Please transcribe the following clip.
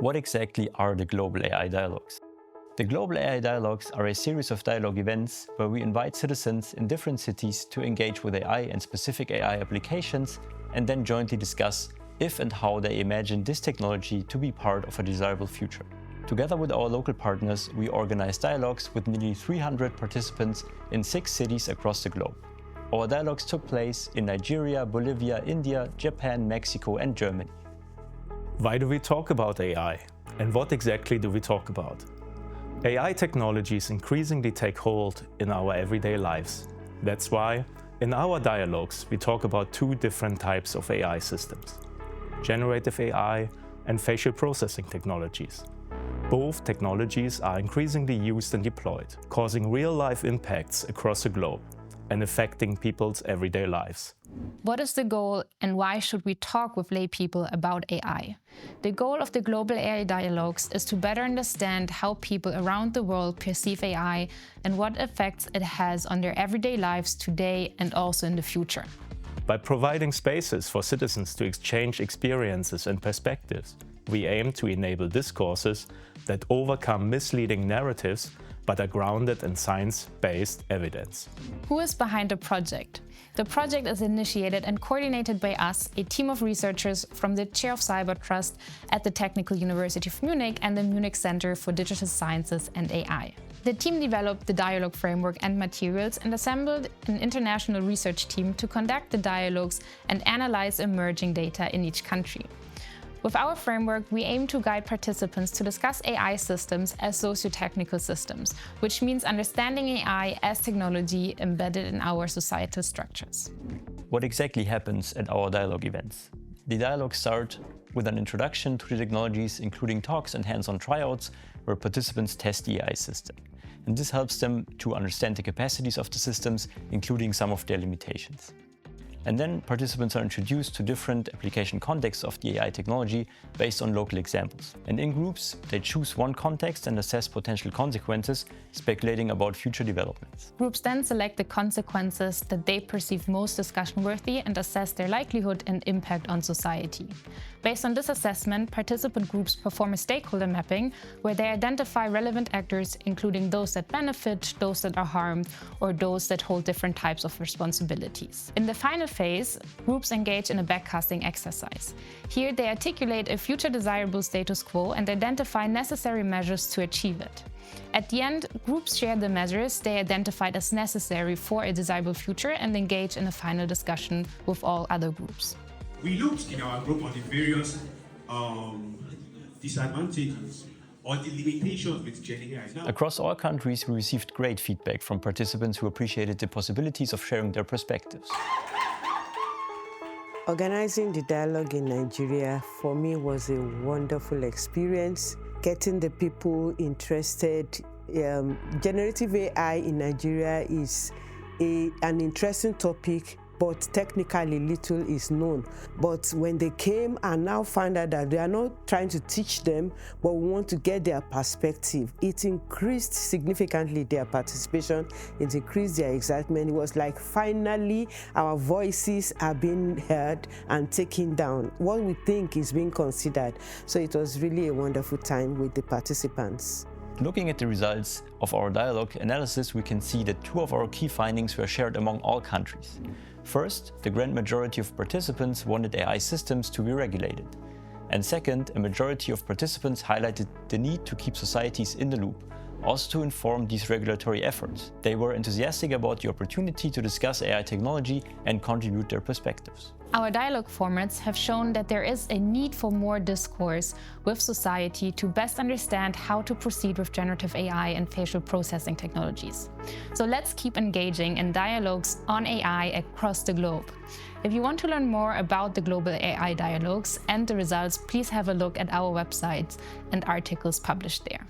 What exactly are the Global AI Dialogues? The Global AI Dialogues are a series of dialogue events where we invite citizens in different cities to engage with AI and specific AI applications and then jointly discuss if and how they imagine this technology to be part of a desirable future. Together with our local partners, we organize dialogues with nearly 300 participants in 6 cities across the globe. Our dialogues took place in Nigeria, Bolivia, India, Japan, Mexico, and Germany. Why do we talk about AI? And what exactly do we talk about? AI technologies increasingly take hold in our everyday lives. That's why, in our dialogues, we talk about 2 different types of AI systems: generative AI and facial processing technologies. Both technologies are increasingly used and deployed, causing real-life impacts across the globe and affecting people's everyday lives. What is the goal and why should we talk with lay people about AI? The goal of the Global AI Dialogues is to better understand how people around the world perceive AI and what effects it has on their everyday lives today and also in the future. By providing spaces for citizens to exchange experiences and perspectives, we aim to enable discourses that overcome misleading narratives but are grounded in science-based evidence. Who is behind the project? The project is initiated and coordinated by us, a team of researchers from the Chair of Cyber Trust at the Technical University of Munich and the Munich Center for Digital Sciences and AI. The team developed the dialogue framework and materials and assembled an international research team to conduct the dialogues and analyze emerging data in each country. With our framework, we aim to guide participants to discuss AI systems as socio-technical systems, which means understanding AI as technology embedded in our societal structures. What exactly happens at our dialogue events? The dialogues start with an introduction to the technologies, including talks and hands-on tryouts, where participants test the AI system. And this helps them to understand the capacities of the systems, including some of their limitations. And then participants are introduced to different application contexts of the AI technology based on local examples. And in groups, they choose one context and assess potential consequences, speculating about future developments. Groups then select the consequences that they perceive most discussion-worthy and assess their likelihood and impact on society. Based on this assessment, participant groups perform a stakeholder mapping where they identify relevant actors, including those that benefit, those that are harmed, or those that hold different types of responsibilities. In the final phase, groups engage in a backcasting exercise. Here, they articulate a future desirable status quo and identify necessary measures to achieve it. At the end, groups share the measures they identified as necessary for a desirable future and engage in a final discussion with all other groups. We looked in our group on the various disadvantages or the limitations with Gen AI. Across all countries, we received great feedback from participants who appreciated the possibilities of sharing their perspectives. Organizing the dialogue in Nigeria for me was a wonderful experience. Getting the people interested. Generative AI in Nigeria is an interesting topic, but technically little is known. But when they came and now found out that they are not trying to teach them, but we want to get their perspective, it increased significantly their participation, it increased their excitement. It was like finally our voices are being heard and taken down. What we think is being considered. So it was really a wonderful time with the participants. Looking at the results of our dialogue analysis, we can see that 2 of our key findings were shared among all countries. First, the grand majority of participants wanted AI systems to be regulated. And second, a majority of participants highlighted the need to keep societies in the loop, also to inform these regulatory efforts. They were enthusiastic about the opportunity to discuss AI technology and contribute their perspectives. Our dialogue formats have shown that there is a need for more discourse with society to best understand how to proceed with generative AI and facial processing technologies. So let's keep engaging in dialogues on AI across the globe. If you want to learn more about the Global AI Dialogues and the results, please have a look at our website and articles published there.